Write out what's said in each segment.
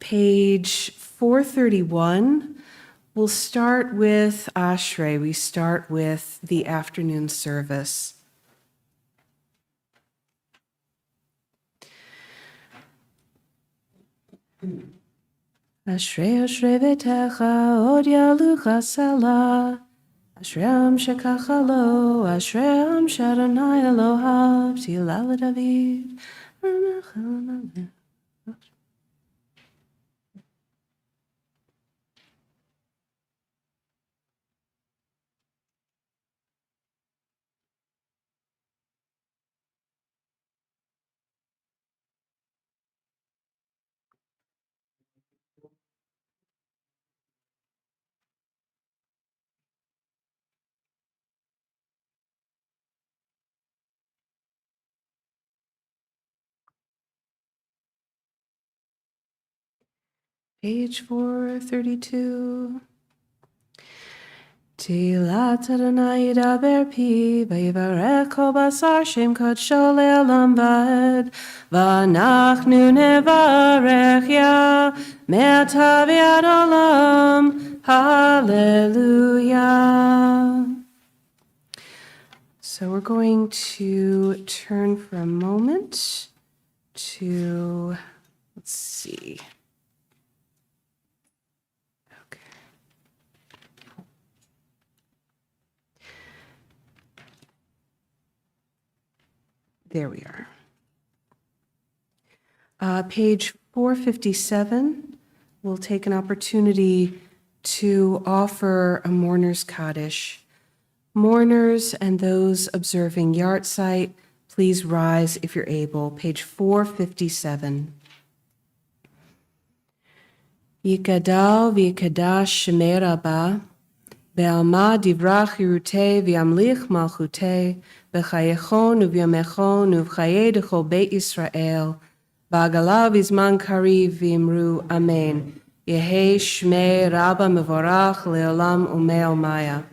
Page 431, we'll start with Ashrei. We start with the afternoon service. Ashrei Ashrei V'techa Od Yalucha Salah Ashream Shekachalo Ashream Shadonai Elohav Tila David. Page 432. Tilat Adonai Yidaber Pi, Vayivarech Kol Basar Shem Kodsho Le'olam Va'ed, V'anachnu Nevarech Ya, Me'ata V'ad Olam, Hallelujah. So we're going to turn for a moment to, let's see. There we are. Page 457, we'll take an opportunity to offer a mourner's Kaddish. Mourners and those observing Yartzeit, please rise if you're able. Page 457. Yikadal v'yikadash shemei Rabbah, Be'alma divrach yirutei v'yamlich malchutei, B'chayechon u'v'yamechon u'v'chayei d'chol Beit Yisrael, Ba'agala v'zman kariv v'imru Amen. Yehei shmei Rabba mevorach le'olam u'mei maya.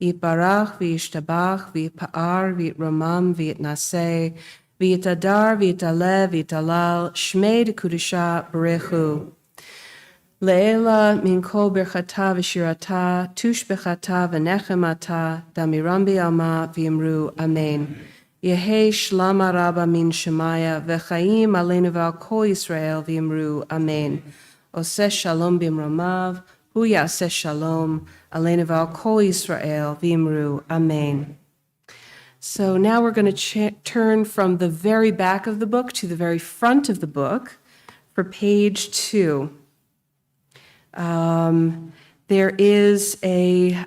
Yitbarach v'yishtabach v'yipa'ar v'yitromam v'yitnaseh, v'yitadar v'yitalev v'yitalal, shmei d'kudusha b'rechu. Le'ela min kol birchata v'shirata, tush bechata v'nechemata, damiram bi'alma v'imru Amen. Yehei shlama rabba min shemaya, v'chaim aleinu v'al kol Yisrael v'imru Amen. Oseh shalom b'imromav, hu ya'aseh shalom, aleinu v'al kol Yisrael v'imru Amen. So now we're going to turn from the very back of the book to the very front of the book for page 2. There is a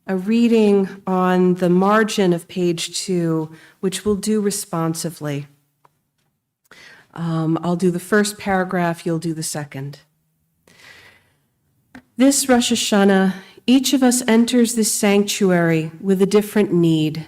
reading on the margin of page 2, which we'll do responsively. I'll do the first paragraph, you'll do the second. This Rosh Hashanah, each of us enters this sanctuary with a different need.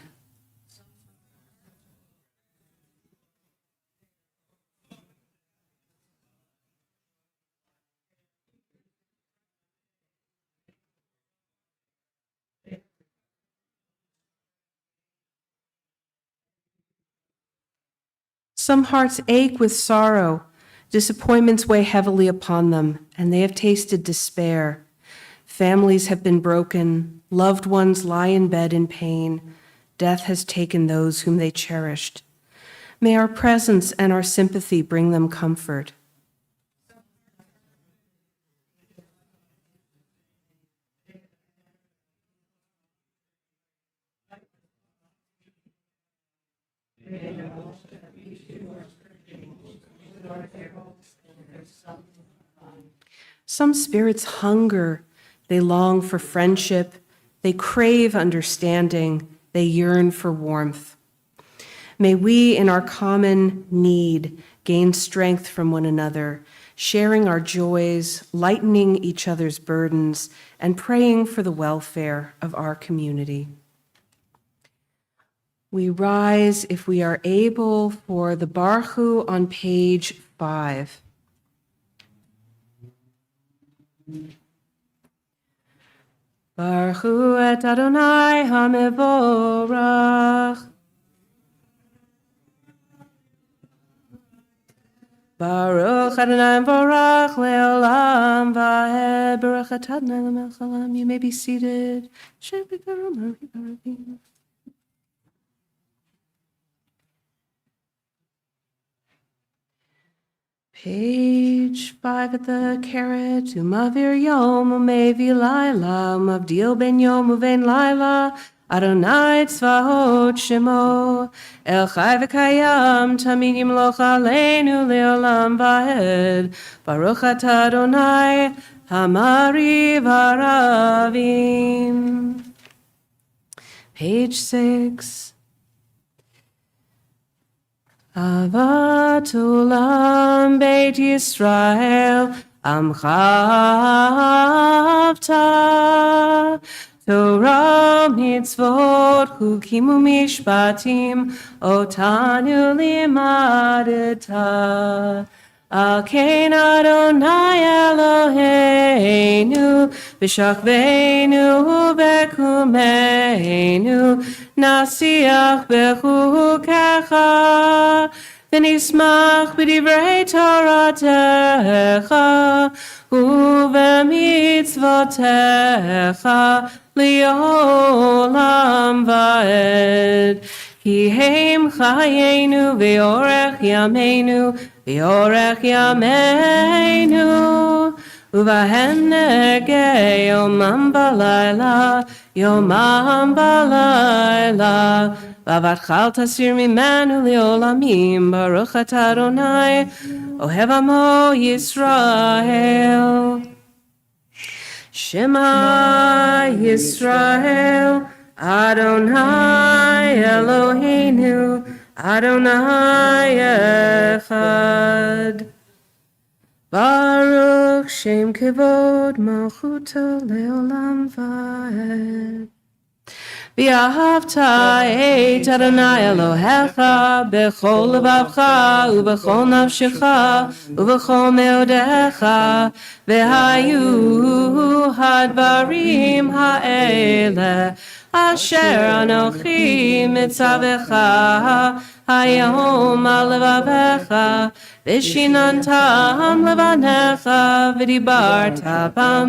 Some hearts ache with sorrow, disappointments weigh heavily upon them, and they have tasted despair. Families have been broken, loved ones lie in bed in pain, death has taken those whom they cherished. May our presence and our sympathy bring them comfort. Some spirits hunger, they long for friendship, they crave understanding, they yearn for warmth. May we, in our common need, gain strength from one another, sharing our joys, lightening each other's burdens, and praying for the welfare of our community. We rise, if we are able, for the Baruch on page 5. Baruch hu et Adonai hamevorach. Baruch Adonai Barach Leolam Vaed Baruch Atah Adonai Lemelech Haolam. You may be seated. Page 5 at the carrot. Umavir Yom Umevi Laila Umavdil Ben Yom Uven Laila Adonai Tzvahot Shemo El Chai V'Kayam Tamid Yimloch Aleinu Leolam Vaed Baruch Atah Adonai Hamari Varavim. Page 6. Avat Olam Beit Yisrael Amchavta Torah mitzvot chukim umishpatim otanu limadeta Al kein Adonai Eloheinu b'shachveinu v'kumeinu nasiach b'chukecha v'nismach b'divrei Toratecha u'v'mitzvotecha li'olam va'ed Ki heim chayenu v'orech yameinu v'orech yameinu uvahen negei yomam balayla yomam balayla v'avatchal tasir mimenu li'olamim baruch atah Adonai ohev amo Yisrael Shema Yisrael Adonai Eloheinu, Adonai Echad. Baruch Shem Kevod Malchuto Leolam Vaed. V'ahavta et Adonai Elohecha b'chol levavcha u'b'chol nafshecha u'b'chol meodecha v'hayu hadvarim ha'ele asher anochi mitzavecha hayom al levavecha v'shinantam levanecha v'dibarta bam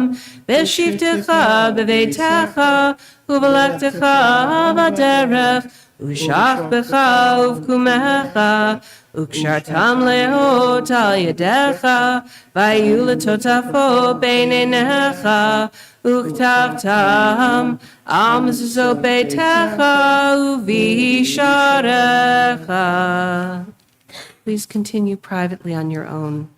v'shivtecha b'veitecha u'v'lechtecha b'derech u'shach b'cha u'v'kumecha u'kshartam leot al yadecha v'ayu letotafo beinenecha u'ktavtam al mezuzot beitecha u'visharecha. Please continue privately on your own.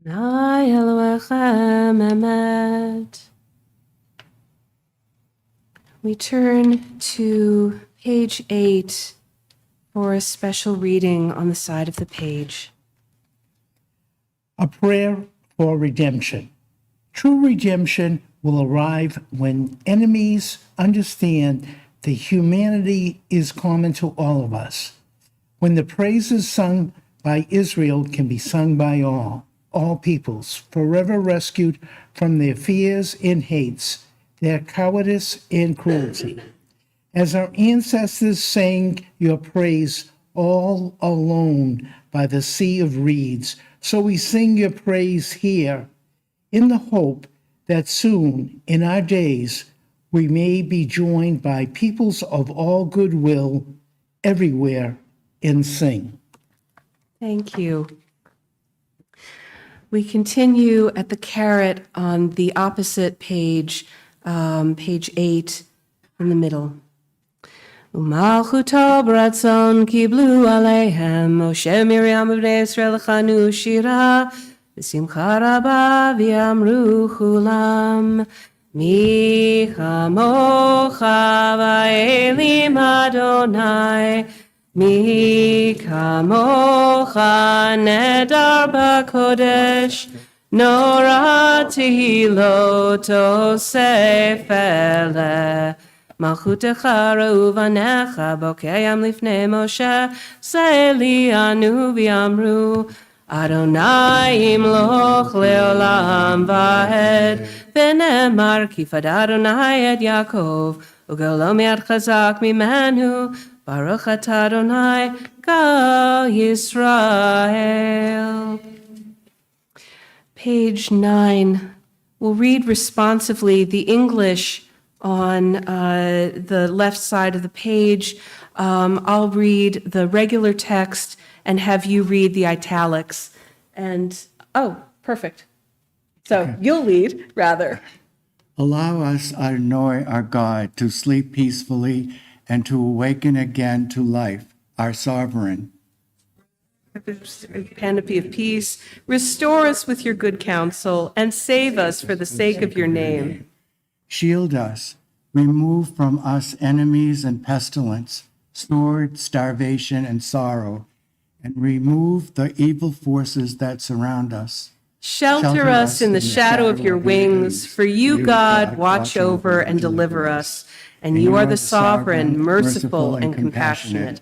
Adonai Elohechem Emet. We turn to page 8 for a special reading on the side of the page. A prayer for redemption. True redemption will arrive when enemies understand that humanity is common to all of us. When the praises sung by Israel can be sung by all peoples, forever rescued from their fears and hates, their cowardice and cruelty. As our ancestors sang your praise all alone by the sea of reeds, so we sing your praise here in the hope that soon in our days we may be joined by peoples of all goodwill everywhere and sing. Thank you. We continue at the caret on the opposite page, page 8 in the middle. ומלכותו ברצון קיבלו עליהם, משה מרים ובני ישראל חנו שירה, בשמחה רבה ויאמרו כולם, מי כמוך באלים אדוני, מי כמוך נדר בקודש, נורא תהילות אוסף אלה. מלכותך ראו בניך, בוקעם לפני משה, שא לי ענו ויאמרו, אדוני ימלוך לעולם ועד, ונאמר כי פד אדוני את יעקב, וגאלו מיד חזק ממנו, ברוך אתה אדוני גאל ישראל. Page 9. We'll read responsively the English on the left side of the page. I'll read the regular text and have you read the italics. And, oh, perfect. So you'll lead, rather. Allow us, Adonai, our God, to sleep peacefully and to awaken again to life, our sovereign. Canopy of peace, restore us with your good counsel and save us for the sake of your name. Shield us, remove from us enemies and pestilence, sword, starvation, and sorrow, and remove the evil forces that surround us. Shelter us in the shadow of your wings, for you, God, watch over and deliver us, and you are the sovereign, merciful, and compassionate.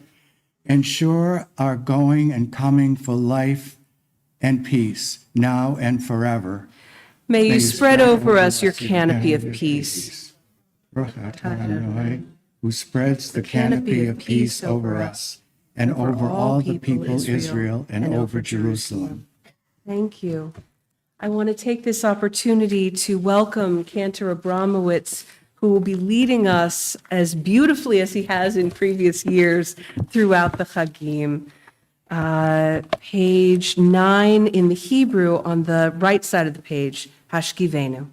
Ensure our going and coming for life and peace, now and forever. May you spread over us your canopy of peace. Who spreads the canopy of peace over us and over all the people Israel and over Jerusalem. Thank you. I want to take this opportunity to welcome Cantor Abramowitz, who will be leading us as beautifully as he has in previous years throughout the Chagim. Page 9 in the Hebrew on the right side of the page, Hashkivenu.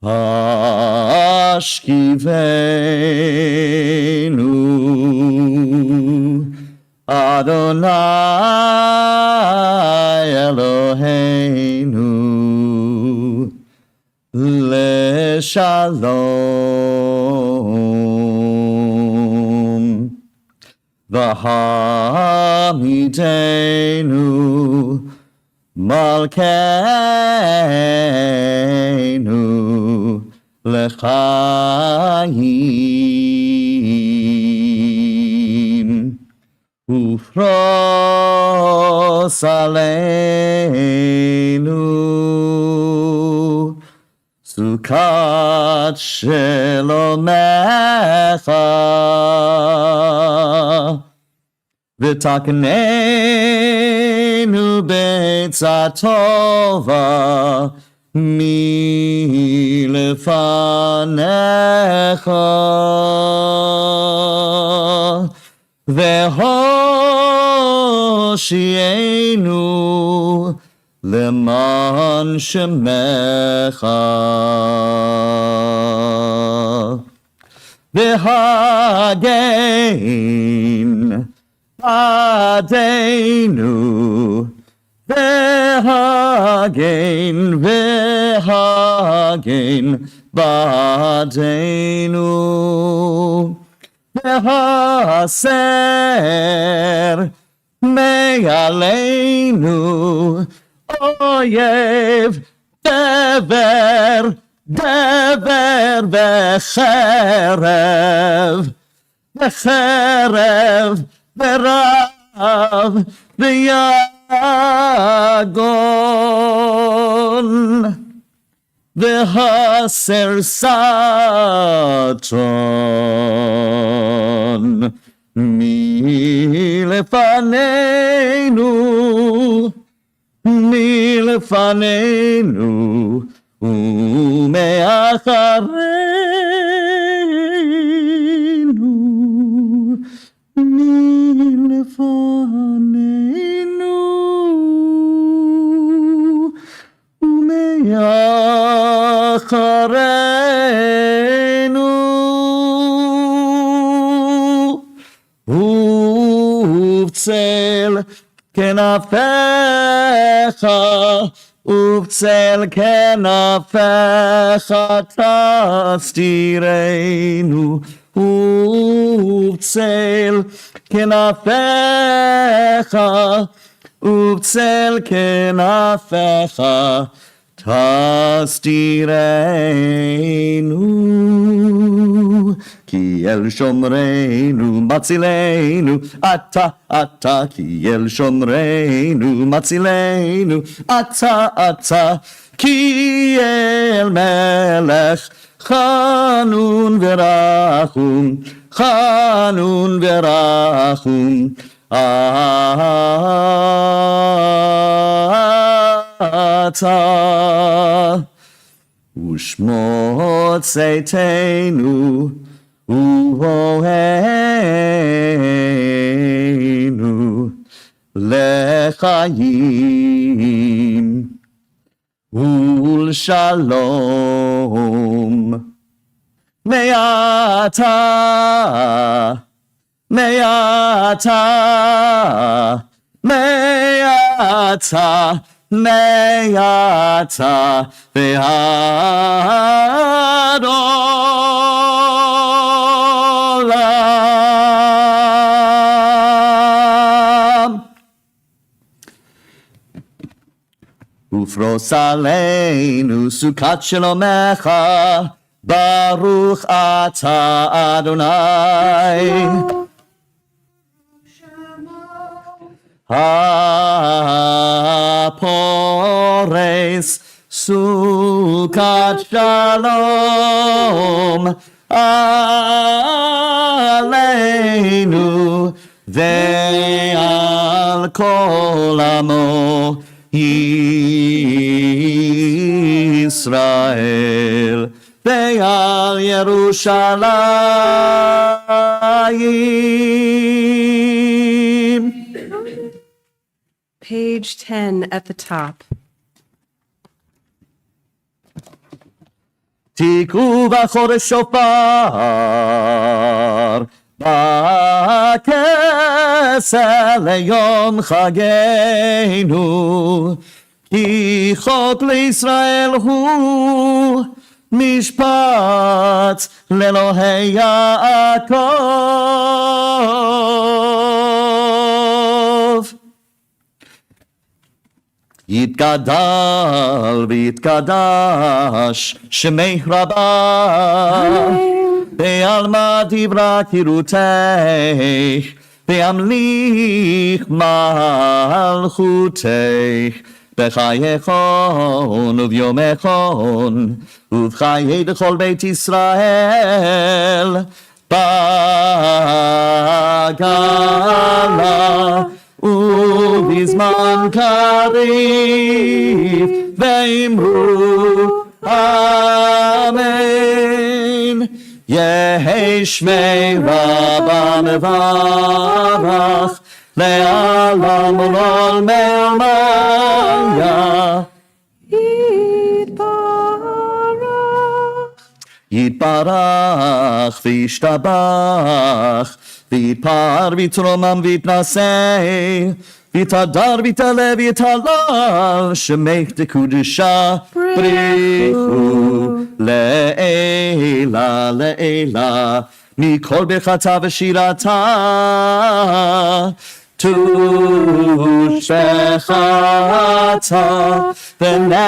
Hashkivenu Adonai Eloheinu Leshalom V'hamidenu Malkeinu L'chaim Ufros aleinu Sukat shelomecha V'taknenu b'tzatova milefanecha V'hoshienu leman shemecha V'hagein Adenu V'hagein Badenu V'haser Me'aleinu Oyev Dever V'cherev V'rav V'yagon V'haser Satan Milfanenu Umeacharenu Milfanenu Umeacharenu ובצל כנפיך תסתירנו, ובצל כנפיך, ובצל כנפיך תסתירנו. כי אל שומרנו מצילנו, אתה, כי אל שומרנו מצילנו, אתה, כי אל מלך חנון ורחום, חנון ורחום, אתה. ושמו צאתנו ובואנו לחיים ולשלום. מעתה, מעתה, מעתה, מעתה ועד עולם. ופרוס עלינו סוכת שלומך, ברוך אתה אדוני. הפורס סוכת שלום עלינו ועל כל עמו ישראל ועל ירושלים. Page 10 at the top. תקעו בחורש שופר, בכסל ליום חגנו, כי חוק לישראל הוא משפט לאלוהי יעקב. יתגדל ויתקדש שמך רבה, בעלמא דברה קירותך, בהמליך מלכותך, בחייכון וביומכון, ובחיי כל בית ישראל, בגלה ובזמן קריב, ואמרו אמן. יהי שמי רבה מברך, לעולם ולעולמי עלמיה. יתברך וישתבח, ויתפאר ויתרומם ויתנשא, ויתהדר ויתעלה ויתהלל, שמך דקודשה בריחו לעילה לעילה, מכל ברכתה ושירתה תושבחתה ונחמתה,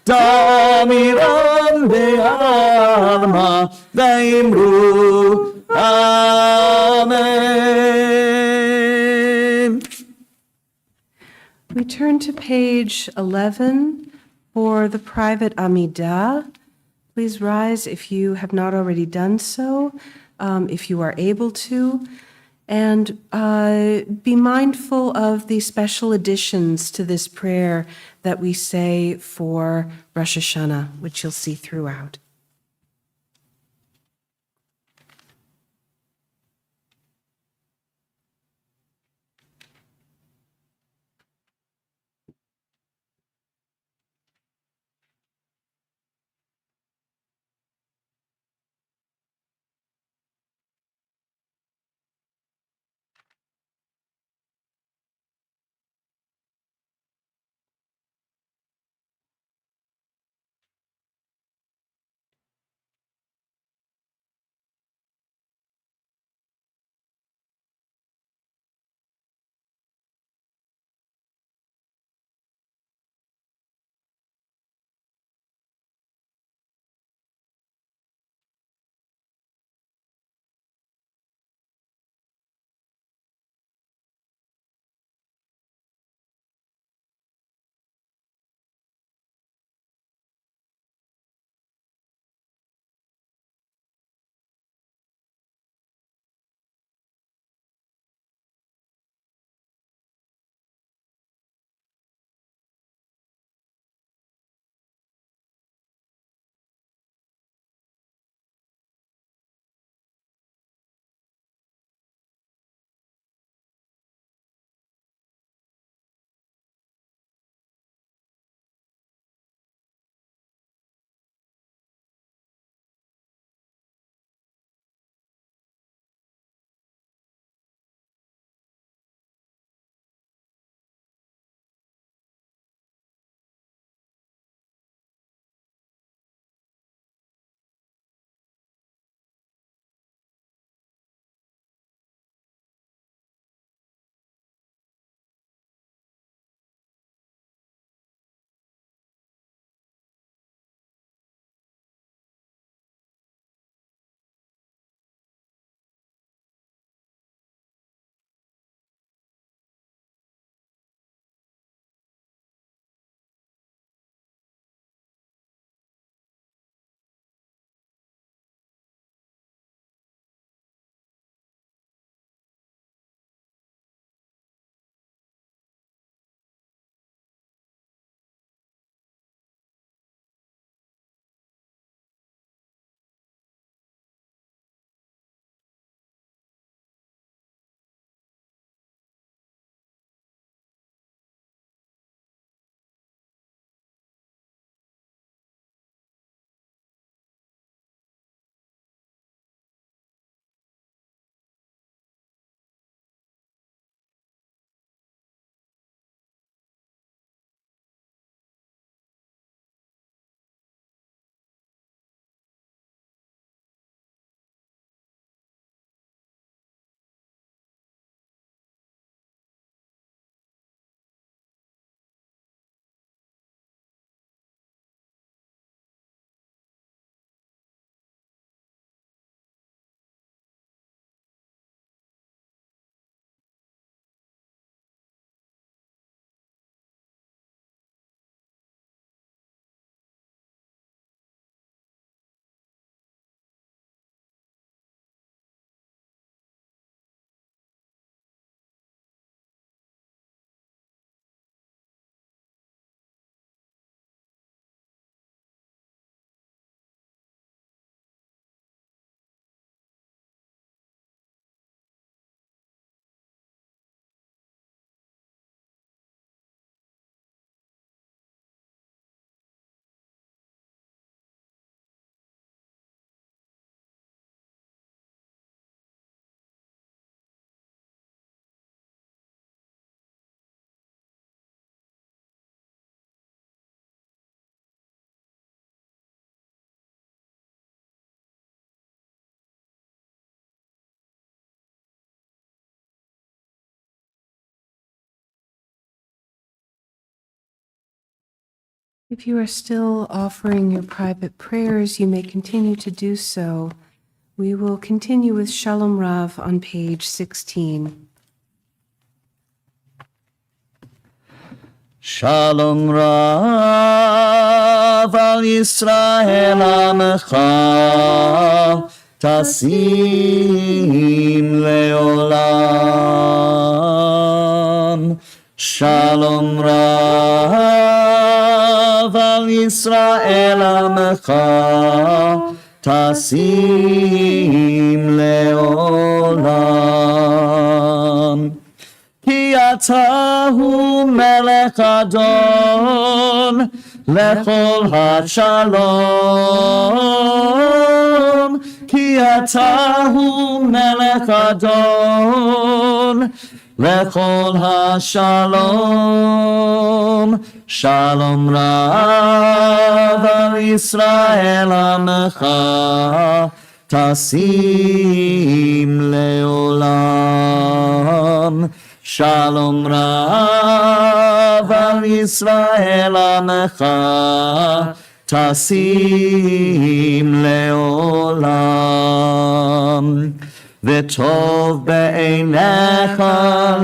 דמירן בעלמא ואמרו amen. We turn to page 11 for the private Amidah. Please rise if you have not already done so, if you are able to. And be mindful of the special additions to this prayer that we say for Rosh Hashanah, which you'll see throughout. If you are still offering your private prayers, you may continue to do so. We will continue with Shalom Rav on page 16. Shalom Rav al Yisrael Amecha Tasim Leolam. Shalom Rav al Yisrael Amecha Tasim Leolam. Ki ata hu melech adon lechol hashalom. Ki ata hu melech adon lechol hashalom. Shalom Rav al Yisrael amecha tasim leolam. Shalom Rav al Yisrael amecha tasim leolam. V'tov be'einecha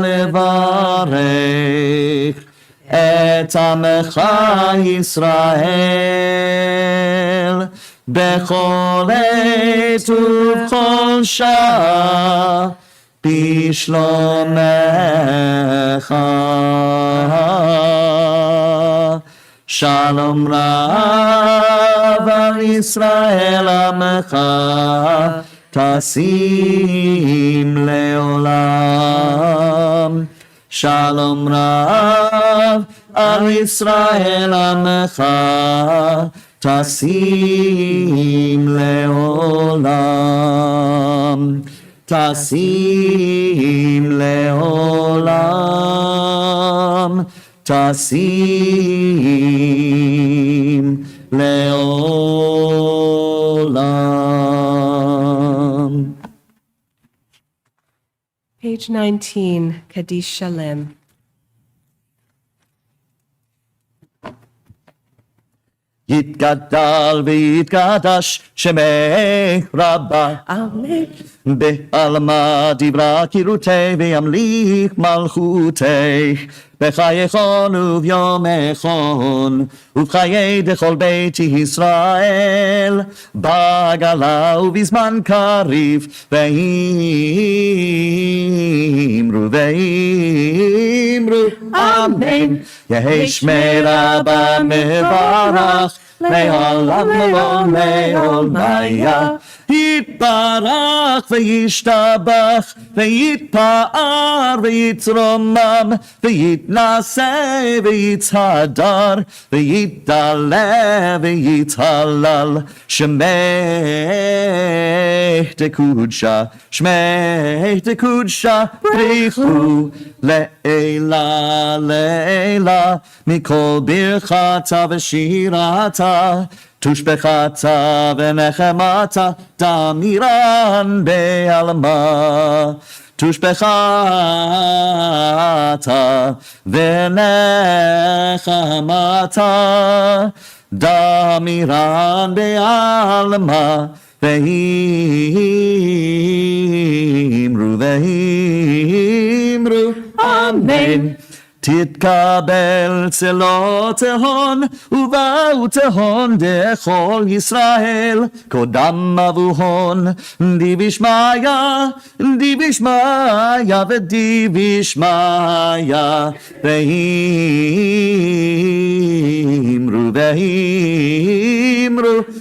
levarech et amecha Yisrael bechol עת ובכל שעה בשלומך. שלום רב על ישראל עמך תשים לעולם. שלום רב על ישראל עמך תשים לעולם. תשים לעולם. תשים לעולם. Page 19, Kaddish Shalem. יתגדל ויתקדש שמך רבה. Amen. בעלמא דיברה קירותי וימליך מלכותי. בחייכון וביומכון ובחיי דכל בית ישראל בעגלה ובזמן קריב ואמרו אמן. יהי שמי רבה מברך לעולם ולעולם לעולמיה. יתברך וישתבח ויתפאר ויתרומם ויתנשא ויתהדר ויתעלה ויתהלל. שמך תקודשה שמך תקודשה בריחו לעילה לעילה מכל ברכתה ושירתה תושבחתה ונחמתה תמירן בעלמא. תושבחתה ונחמתה דמירן בעלמא. ואמרו אמן. תתקבל צלות ההון ובאו תהון דכל ישראל קודם אבוהון דיבישמיא דיבישמיא ודיבישמיא ואמרו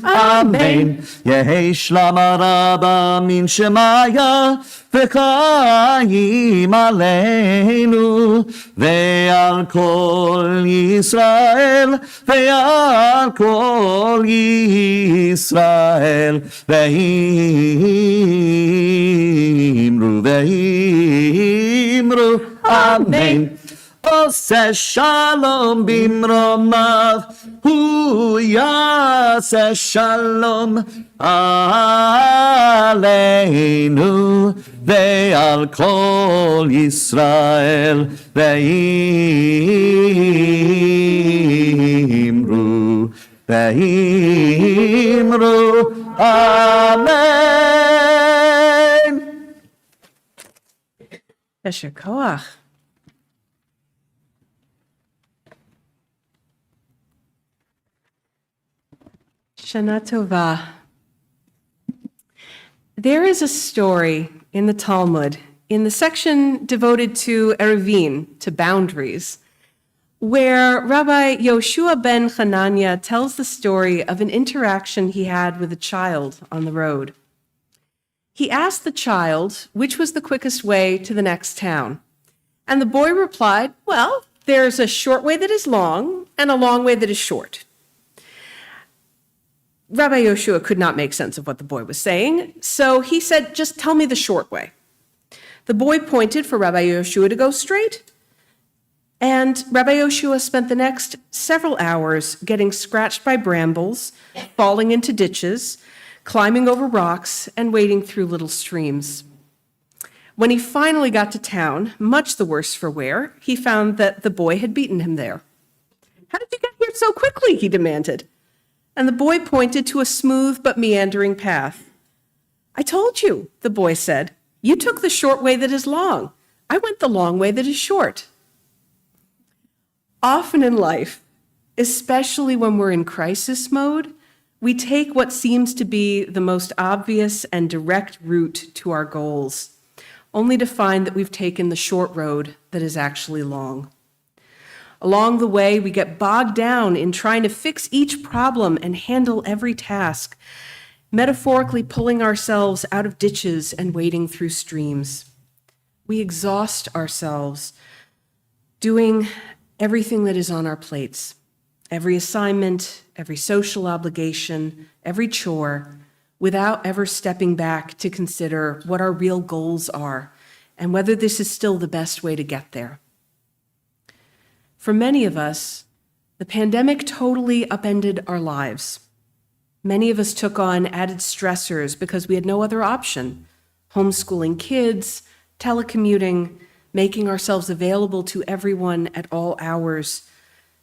אמן. יהי שלמה רבה מן שמיא וחיים עלינו ועל כל ישראל ועל כל ישראל ואמרו אמן. עושה שלום במרומיו הוא יעשה שלום עלינו ועל כל ישראל ואמרו ואמרו אמן. Yesher koach. Shana Tova. There is a story in the Talmud, in the section devoted to Erevin, to boundaries, where Rabbi Yoshua ben Hanania tells the story of an interaction he had with a child on the road. He asked the child which was the quickest way to the next town. And the boy replied, well, there's a short way that is long and a long way that is short. Rabbi Yoshua could not make sense of what the boy was saying, so he said, just tell me the short way. The boy pointed for Rabbi Yoshua to go straight, and Rabbi Yoshua spent the next several hours getting scratched by brambles, falling into ditches, climbing over rocks, and wading through little streams. When he finally got to town, much the worse for wear, he found that the boy had beaten him there. How did you get here so quickly? He demanded. And the boy pointed to a smooth but meandering path. I told you, the boy said. You took the short way that is long. I went the long way that is short. Often in life, especially when we're in crisis mode, we take what seems to be the most obvious and direct route to our goals, only to find that we've taken the short road that is actually long. Along the way, we get bogged down in trying to fix each problem and handle every task, metaphorically pulling ourselves out of ditches and wading through streams. We exhaust ourselves doing everything that is on our plates, every assignment, every social obligation, every chore, without ever stepping back to consider what our real goals are and whether this is still the best way to get there. For many of us, the pandemic totally upended our lives. Many of us took on added stressors because we had no other option, homeschooling kids, telecommuting, making ourselves available to everyone at all hours,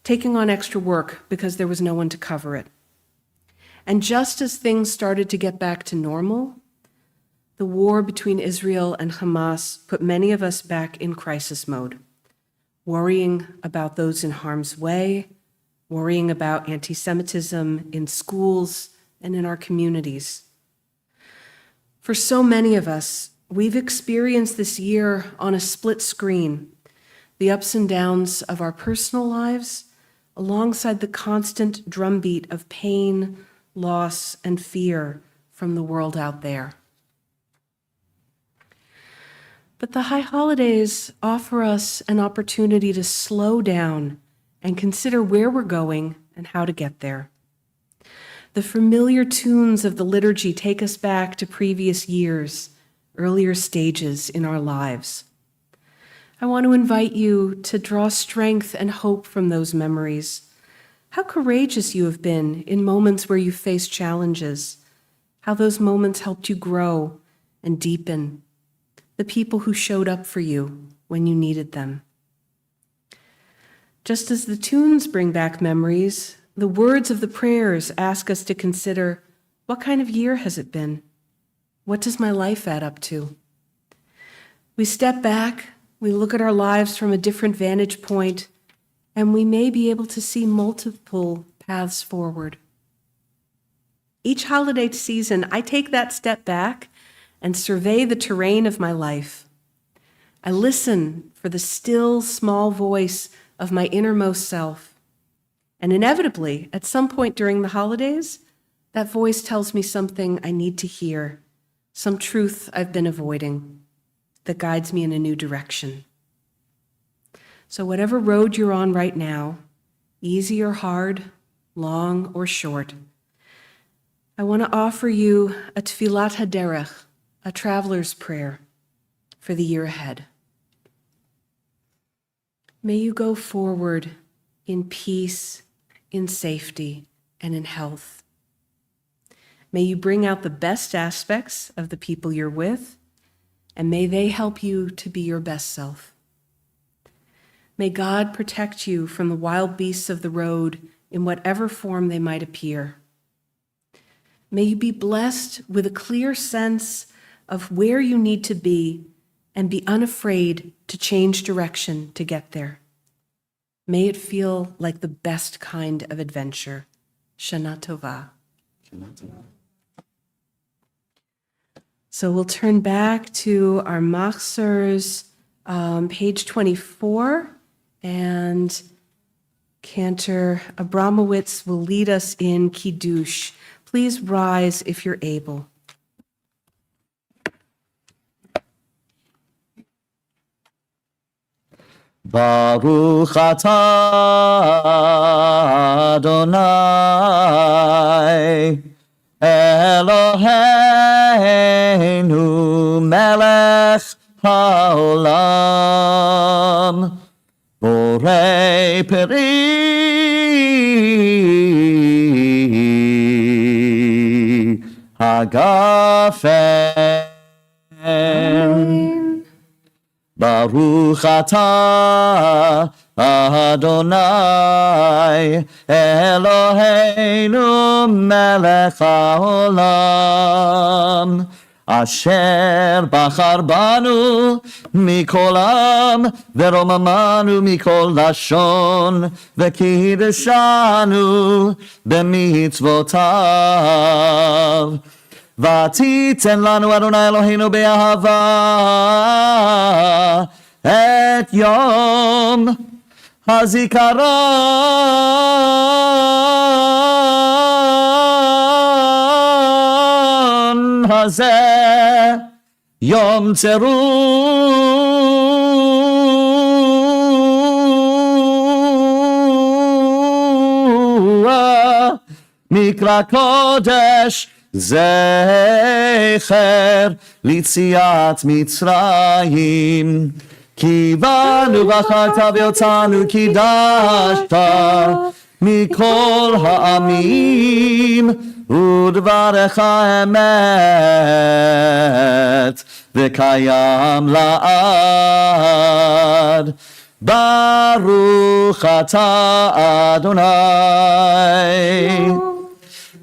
taking on extra work because there was no one to cover it. And just as things started to get back to normal, the war between Israel and Hamas put many of us back in crisis mode, worrying about those in harm's way, worrying about anti-Semitism in schools and in our communities. For so many of us, we've experienced this year on a split screen, the ups and downs of our personal lives, alongside the constant drumbeat of pain, loss, and fear from the world out there. But the high holidays offer us an opportunity to slow down and consider where we're going and how to get there. The familiar tunes of the liturgy take us back to previous years, earlier stages in our lives. I want to invite you to draw strength and hope from those memories. How courageous you have been in moments where you faced challenges, how those moments helped you grow and deepen, the people who showed up for you when you needed them. Just as the tunes bring back memories, the words of the prayers ask us to consider, what kind of year has it been? What does my life add up to? We step back, we look at our lives from a different vantage point, and we may be able to see multiple paths forward. Each holiday season, I take that step back and survey the terrain of my life. I listen for the still, small voice of my innermost self. And inevitably, at some point during the holidays, that voice tells me something I need to hear, some truth I've been avoiding that guides me in a new direction. So whatever road you're on right now, easy or hard, long or short, I want to offer you a tefillat haderech, a traveler's prayer for the year ahead. May you go forward in peace, in safety, and in health. May you bring out the best aspects of the people you're with, and may they help you to be your best self. May God protect you from the wild beasts of the road in whatever form they might appear. May you be blessed with a clear sense of where you need to be and be unafraid to change direction to get there. May it feel like the best kind of adventure. Shana Tova. So we'll turn back to our Machzors, page 24, and Cantor Abramowitz will lead us in Kiddush. Please rise if you're able. Baruch atah Adonai Eloheinu melech haolam borei peri hagafen. Baruch atah Adonai Eloheinu melech haolam asher bachar banu mikol am veromamanu mikol lashon v'kiddeshanu b'mitzvotav ותיתן לנו אדוני אלוהינו באהבה את יום הזיכרון הזה, יום צרוע מקרא קודש זכר ליציאת מצרים, כי בנו בחרת ואותנו קידשת מכל העמים, ודברך אמת וקיים לעד. ברוך אתה אדוני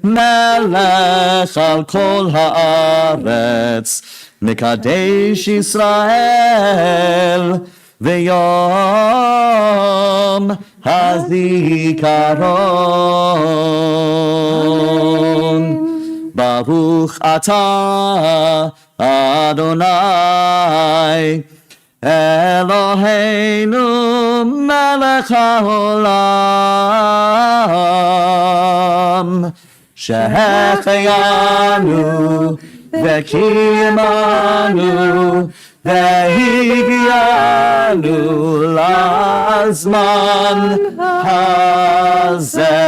מלך על כל הארץ, מקדש ישראל ויום הזיכרון. ברוך אתה אדוני אלוהינו מלך העולם, שהחיינו וקיימנו והגיענו לזמן הזה.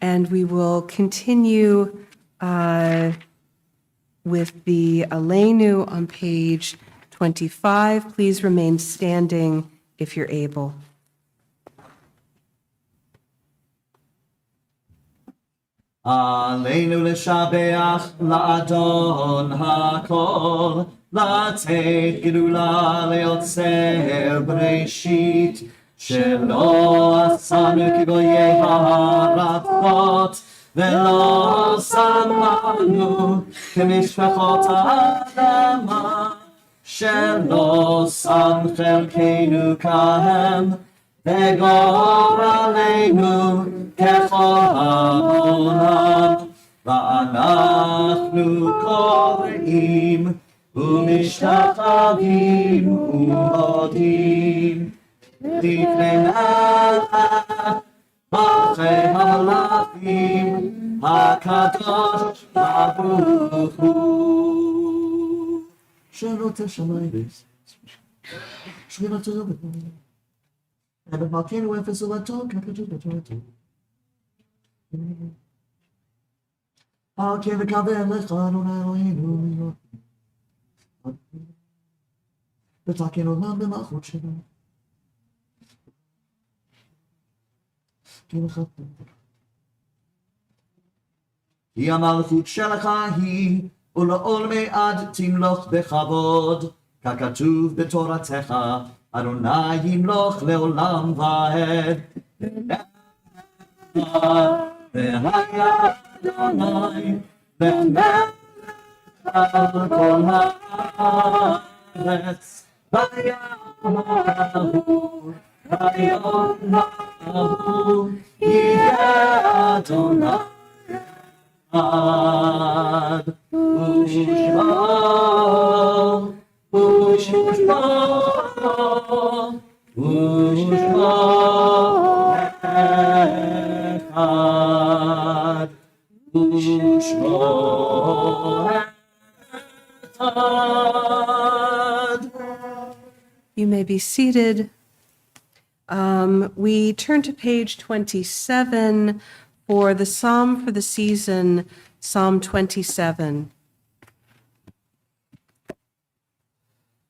And we will continue with the Aleinu on page 25. Please remain standing if you're able. עלינו לשבח לאדון הכל, לתת גדולה ליוצר בראשית, שלא עשנו כגויי הארצות, ולא שמנו כמשפחות האדמה, שלא שם חלקנו כהם, וגורלנו ככל העולם, ואנחנו קוראים ומשתחווים ומודים לפני מלך מלכי המלכים הקדוש ברוך הוא. שרוצה שמיים שכינתו ובמלכנו אפס ולתו ככתוב בתורתו. על כן וכוון לך אדוני אלוהינו ותקן עולם במלכות שלו. כי המלכות שלך היא, ולעולמי עד תמלוך בכבוד, ככתוב בתורתך, אדוני ימלוך לעולם ועד. והיה אדוני למלך על כל הארץ, ביום ההוא, ביום ההוא, יהיה אדוני אחד, ושמו אחד, ושמו אחד. You may be seated. We turn to page 27 for the Psalm for the season, Psalm 27.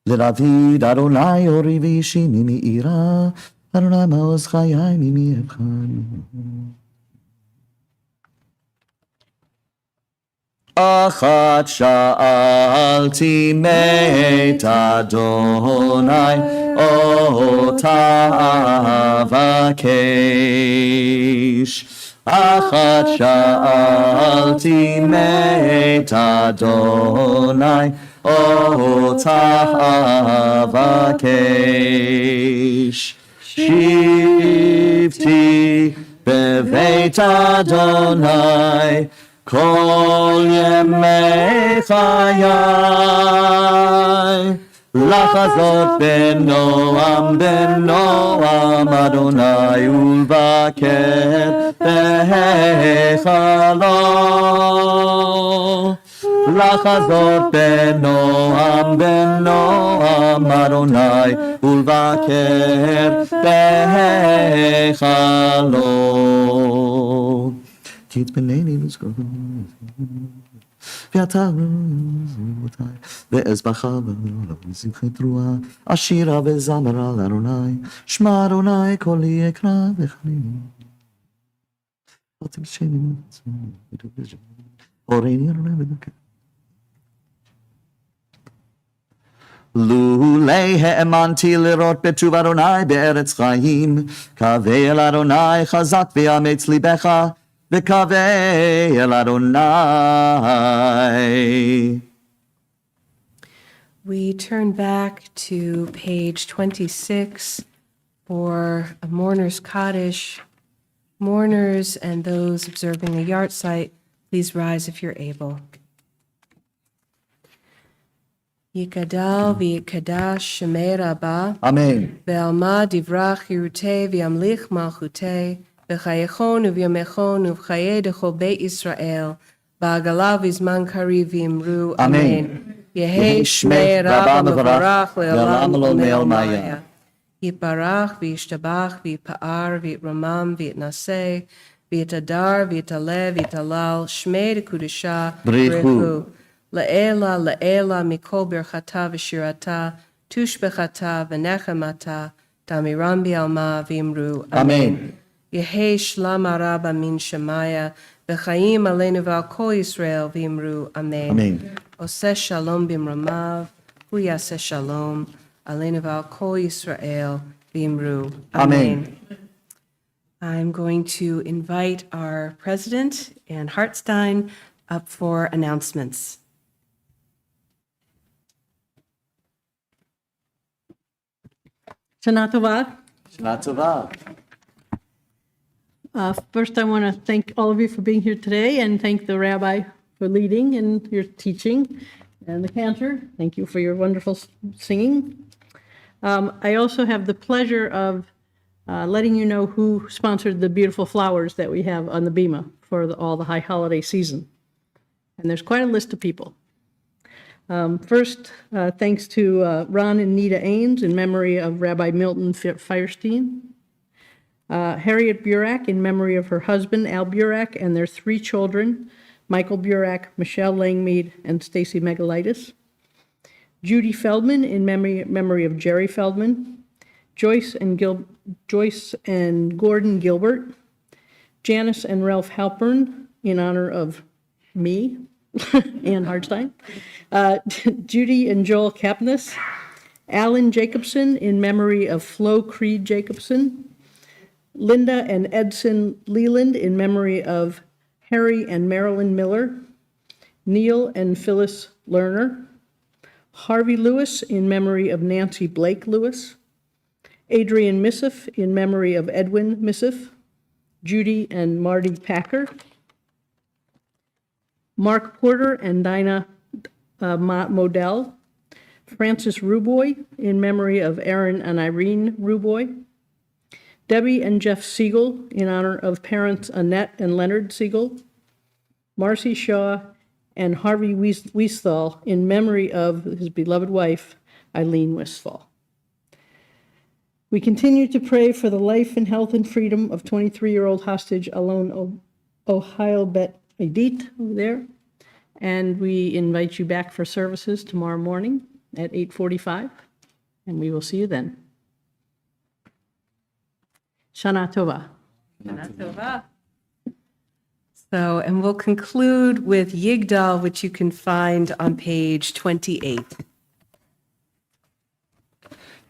לדוד אדוני אורי ואישי מאירה, אדוני מעוז חיי ממי אבחן. אחת שאלתי מאת אדוני, אותה אבקש. אחת שאלתי מאת אדוני, אותה אבקש. שבתי בבית אדוני כל ימי חיי, לחזות בנועם בנועם אדוני ולבקר בהיכלו. לחזות בנועם בנועם אדוני ולבקר בהיכלו. כי תתפנני לזכור ואתה רבותי ואזבח ושמחי תרועה, אשירה וזמרה לאדוני, שמע אדוני קולי אקרא וחניני. אל תמשני הוריני אדוני בדרכי. לולא האמנתי לראות בטוב אדוני בארץ חיים, קווה אל אדוני חזק ויאמץ ליבך, וקווה אל אדוני. We turn back to page 26 for a mourner's Kaddish. Mourners and those observing a yard site, please rise if you're able. Yikadal v'yikadash shemei Rabbah. Amen. Ve'alma divrach yirutei v'yamlich malchutei. V'chayechon u'v'yamechon u'v'chaye dechol beit Yisrael. V'agalav v'zman kariv v'yimru. Amen. Yehei shmei Rabbah mevarach le'olam le'olmaya. Yiparach v'yishtabach v'yipa'ar v'yitramam v'yitnaseh v'yitadar v'yitaleh v'yitalal shmei dekudisha Brichu. La'ela la'ela mikol birchata v'shirata tushbechata v'nechemata tamiram bi'alma v'imru. Amen. Yehei shlama rabba min shemaya v'chaim aleinu v'al kol Yisrael v'imru. Amen. Amen. Oseh shalom b'mramav hu yaseh shalom aleinu v'al kol Yisrael v'imru. Amen. I'm going to invite our president, Ann Hartstein, up for announcements. Shana Tova. Shana Tova. First, I want to thank all of you for being here today and thank the rabbi for leading and your teaching and the cantor. Thank you for your wonderful singing. I also have the pleasure of letting you know who sponsored the beautiful flowers that we have on the bima for all the high holiday season. And there's quite a list of people. First, thanks to Ron and Nita Ains in memory of Rabbi Milton Fierstein. Harriet Burak in memory of her husband, Al Burak, and their 3 children, Michael Burak, Michelle Langmead, and Stacy Megalitis. Judy Feldman in memory of Jerry Feldman. Joyce and Gordon Gilbert. Janice and Ralph Halpern in honor of me, Ann Hartstein. Judy and Joel Kapnis. Alan Jacobson in memory of Flo Creed Jacobson. Linda and Edson Leland in memory of Harry and Marilyn Miller. Neil and Phyllis Lerner. Harvey Lewis in memory of Nancy Blake Lewis. Adrian Missif in memory of Edwin Missif. Judy and Marty Packer. Mark Porter and Dinah Modell. Francis Ruboy in memory of Aaron and Irene Ruboy. Debbie and Jeff Siegel in honor of parents Annette and Leonard Siegel. Marcy Shaw and Harvey Wiesthal in memory of his beloved wife, Eileen Westphal. We continue to pray for the life and health and freedom of 23-year-old hostage Alon Ohio Bet Edith over there. And we invite you back for services tomorrow morning at 8:45, and we will see you then. Shana Tova. Shana Tova. So, and we'll conclude with Yigdal, which you can find on page 28.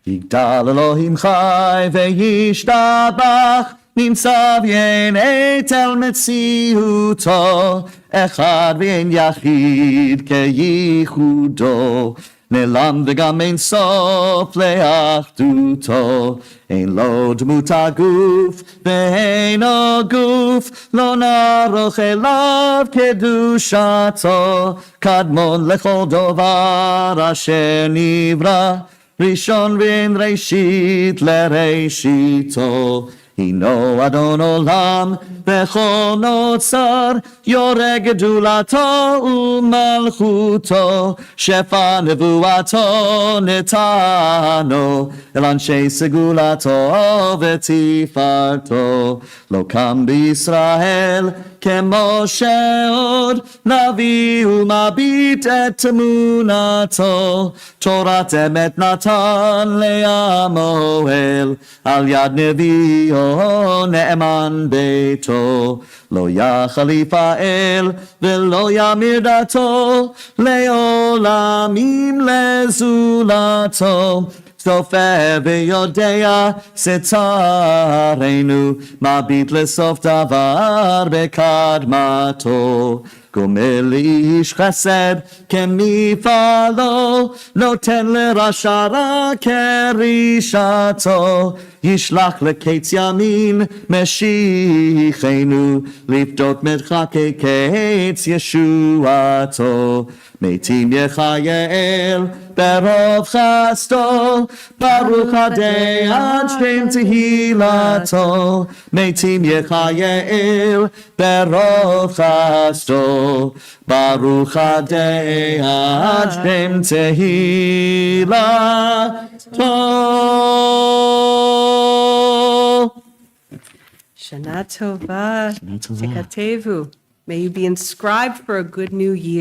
יגדל אלוהים חי וישתבח, נמצא ואין עת אל מציאותו, אחד ואין יחיד כייחודו, נעלם וגם אין סוף לאחדותו, אין לו דמות הגוף ואין הגוף, לא נערוך אליו קדושתו, קדמון לכל דבר אשר נברא, ראשון ואין ראשית לראשיתו, הינו אדון עולם בכל נוצר, יורה גדולתו ומלכותו, שפע נבואתו נתנו, אל אנשי סגולתו ותפארתו, לא קם בישראל כמו שעוד, נביא ומביט את תמונתו, תורת אמת נתן לעמו אל, על יד נביאו נאמן ביתו, לא יחליף האל ולא ימיר דתו, לעולמים לזולתו, צופה ויודע שצרינו, מביט לסוף דבר בקדמתו, גומל לאיש חסד כמפעלו, נותן לרשע רע כרישתו, ישלח לקץ ימין משיחנו, לפדות מרחקי קץ ישועתו, מתים יחייל ברוב חסדו, ברוך עדי עד שם תהילתו, מתים יחייל ברוב חסדו, ברוך עדי עד שם תהילתו. Shana Tova. Tekatevu. May you be inscribed for a good new year.